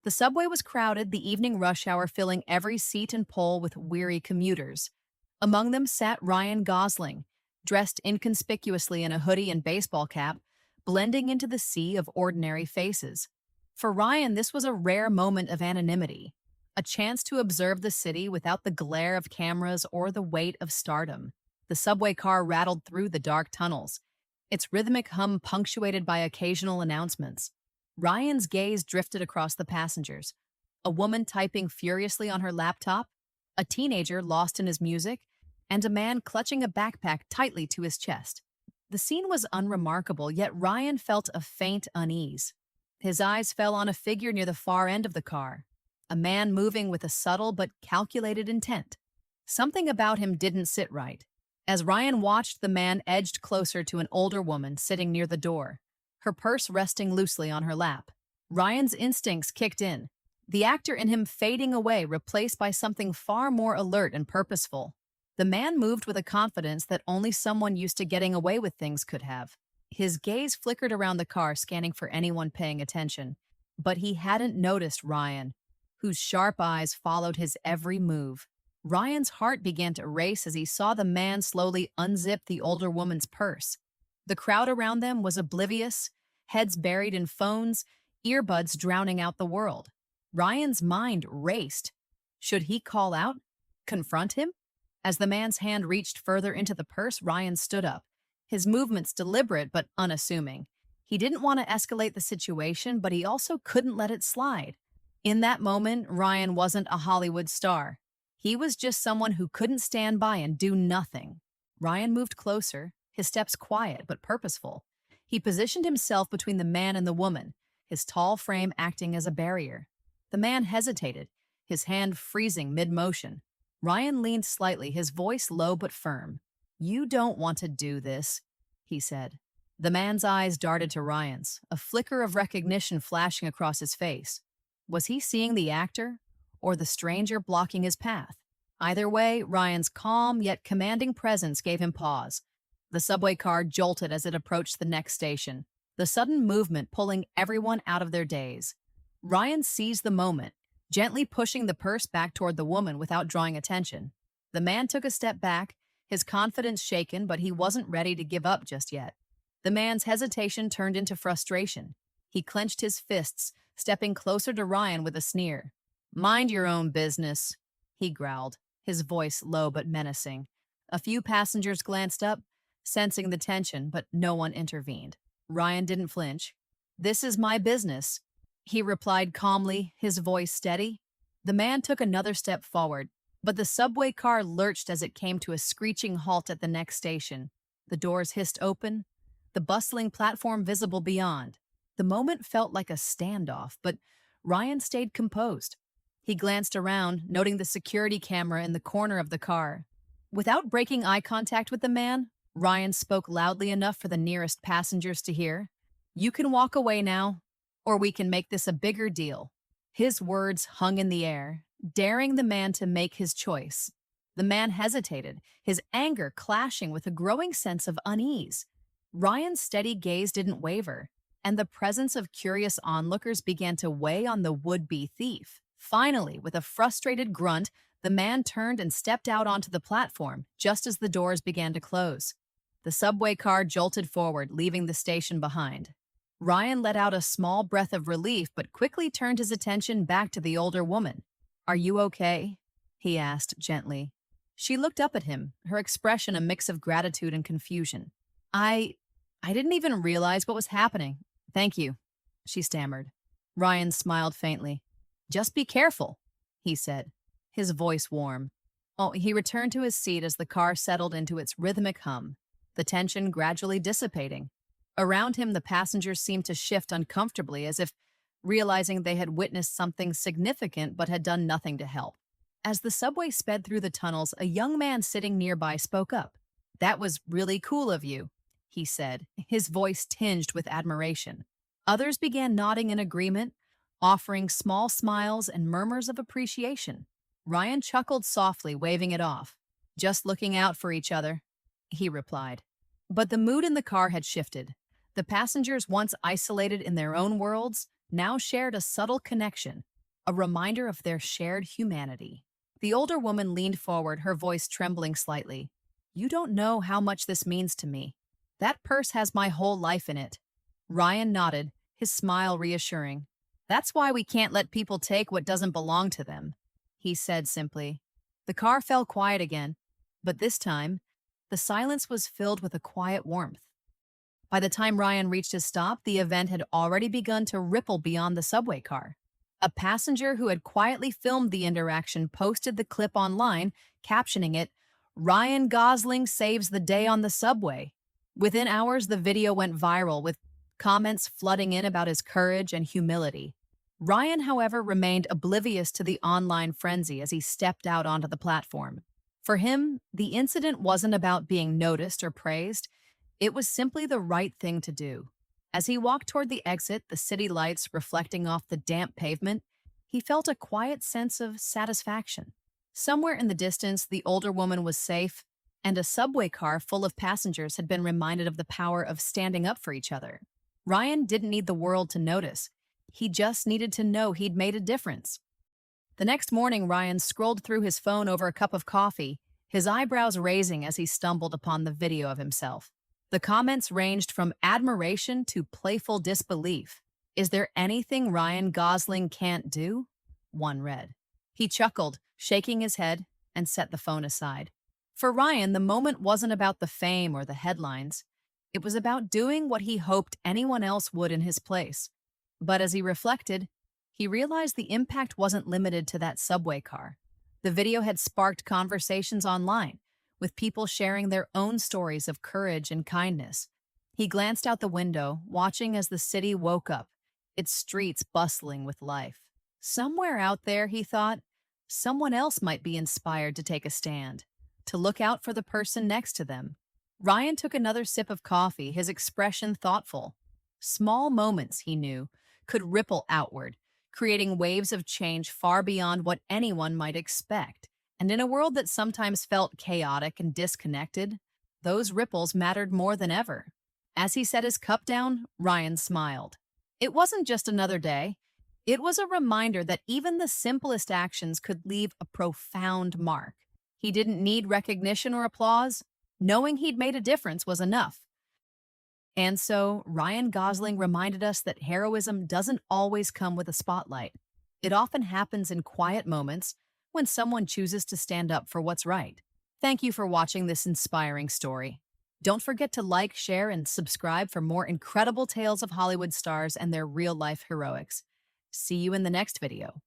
The subway was crowded, the evening rush hour filling every seat and pole with weary commuters. Among them sat Ryan Gosling, dressed inconspicuously in a hoodie and baseball cap, blending into the sea of ordinary faces. For Ryan, this was a rare moment of anonymity, a chance to observe the city without the glare of cameras or the weight of stardom. The subway car rattled through the dark tunnels, its rhythmic hum punctuated by occasional announcements. Ryan's gaze drifted across the passengers. A woman typing furiously on her laptop, a teenager lost in his music, and a man clutching a backpack tightly to his chest. The scene was unremarkable, yet Ryan felt a faint unease. His eyes fell on a figure near the far end of the car, a man moving with a subtle but calculated intent. Something about him didn't sit right. As Ryan watched, the man edged closer to an older woman sitting near the door, her purse resting loosely on her lap. Ryan's instincts kicked in, the actor in him fading away, replaced by something far more alert and purposeful. The man moved with a confidence that only someone used to getting away with things could have. His gaze flickered around the car, scanning for anyone paying attention. But he hadn't noticed Ryan, whose sharp eyes followed his every move. Ryan's heart began to race as he saw the man slowly unzip the older woman's purse. The crowd around them was oblivious, heads buried in phones, earbuds drowning out the world. Ryan's mind raced. Should he call out? Confront him? As the man's hand reached further into the purse, Ryan stood up, his movements deliberate but unassuming. He didn't want to escalate the situation, but he also couldn't let it slide. In that moment, Ryan wasn't a Hollywood star. He was just someone who couldn't stand by and do nothing. Ryan moved closer, his steps quiet but purposeful. He positioned himself between the man and the woman, his tall frame acting as a barrier. The man hesitated, his hand freezing mid-motion. Ryan leaned slightly, his voice low but firm. "You don't want to do this," he said. The man's eyes darted to Ryan's, a flicker of recognition flashing across his face. Was he seeing the actor, or the stranger blocking his path? Either way, Ryan's calm yet commanding presence gave him pause. The subway car jolted as it approached the next station, the sudden movement pulling everyone out of their daze. Ryan seized the moment, gently pushing the purse back toward the woman without drawing attention. The man took a step back, his confidence shaken, but he wasn't ready to give up just yet. The man's hesitation turned into frustration. He clenched his fists, stepping closer to Ryan with a sneer. "Mind your own business," he growled, his voice low but menacing. A few passengers glanced up, sensing the tension, but no one intervened. Ryan didn't flinch. "This is my business," he replied calmly, his voice steady. The man took another step forward, but the subway car lurched as it came to a screeching halt at the next station. The doors hissed open, the bustling platform visible beyond. The moment felt like a standoff, but Ryan stayed composed. He glanced around, noting the security camera in the corner of the car. Without breaking eye contact with the man, Ryan spoke loudly enough for the nearest passengers to hear. "You can walk away now, or we can make this a bigger deal." His words hung in the air, daring the man to make his choice. The man hesitated, his anger clashing with a growing sense of unease. Ryan's steady gaze didn't waver, and the presence of curious onlookers began to weigh on the would-be thief. Finally, with a frustrated grunt, the man turned and stepped out onto the platform, just as the doors began to close. The subway car jolted forward, leaving the station behind. Ryan let out a small breath of relief, but quickly turned his attention back to the older woman. "Are you okay?" he asked gently. She looked up at him, her expression a mix of gratitude and confusion. I didn't even realize what was happening. Thank you," she stammered. Ryan smiled faintly. "Just be careful," he said, his voice warm. He returned to his seat as the car settled into its rhythmic hum, the tension gradually dissipating. Around him, the passengers seemed to shift uncomfortably, as if realizing they had witnessed something significant but had done nothing to help. As the subway sped through the tunnels, a young man sitting nearby spoke up. "That was really cool of you," he said, his voice tinged with admiration. Others began nodding in agreement, offering small smiles and murmurs of appreciation. Ryan chuckled softly, waving it off. "Just looking out for each other," he replied. But the mood in the car had shifted. The passengers, once isolated in their own worlds, now shared a subtle connection, a reminder of their shared humanity. The older woman leaned forward, her voice trembling slightly. You don't know how much this means to me. That purse has my whole life in it. Ryan nodded, his smile reassuring. That's why we can't let people take what doesn't belong to them, he said simply. The car fell quiet again, but this time, the silence was filled with a quiet warmth. By the time Ryan reached his stop, the event had already begun to ripple beyond the subway car. A passenger who had quietly filmed the interaction posted the clip online, captioning it, Ryan Gosling saves the day on the subway. Within hours, the video went viral, with comments flooding in about his courage and humility. Ryan, however, remained oblivious to the online frenzy as he stepped out onto the platform. For him, the incident wasn't about being noticed or praised. It was simply the right thing to do. As he walked toward the exit, the city lights reflecting off the damp pavement, he felt a quiet sense of satisfaction. Somewhere in the distance, the older woman was safe, and a subway car full of passengers had been reminded of the power of standing up for each other. Ryan didn't need the world to notice. He just needed to know he'd made a difference. The next morning, Ryan scrolled through his phone over a cup of coffee, his eyebrows raising as he stumbled upon the video of himself. The comments ranged from admiration to playful disbelief. Is there anything Ryan Gosling can't do? One read. He chuckled, shaking his head, and set the phone aside. For Ryan, the moment wasn't about the fame or the headlines. It was about doing what he hoped anyone else would in his place. But as he reflected, he realized the impact wasn't limited to that subway car. The video had sparked conversations online, with people sharing their own stories of courage and kindness. He glanced out the window, watching as the city woke up, its streets bustling with life. Somewhere out there, he thought, someone else might be inspired to take a stand, to look out for the person next to them. Ryan took another sip of coffee, his expression thoughtful. Small moments, he knew, could ripple outward, creating waves of change far beyond what anyone might expect. And in a world that sometimes felt chaotic and disconnected, those ripples mattered more than ever. As he set his cup down, Ryan smiled. It wasn't just another day. It was a reminder that even the simplest actions could leave a profound mark. He didn't need recognition or applause. Knowing he'd made a difference was enough. And so, Ryan Gosling reminded us that heroism doesn't always come with a spotlight. It often happens in quiet moments when someone chooses to stand up for what's right. Thank you for watching this inspiring story. Don't forget to like, share, and subscribe for more incredible tales of Hollywood stars and their real-life heroics. See you in the next video.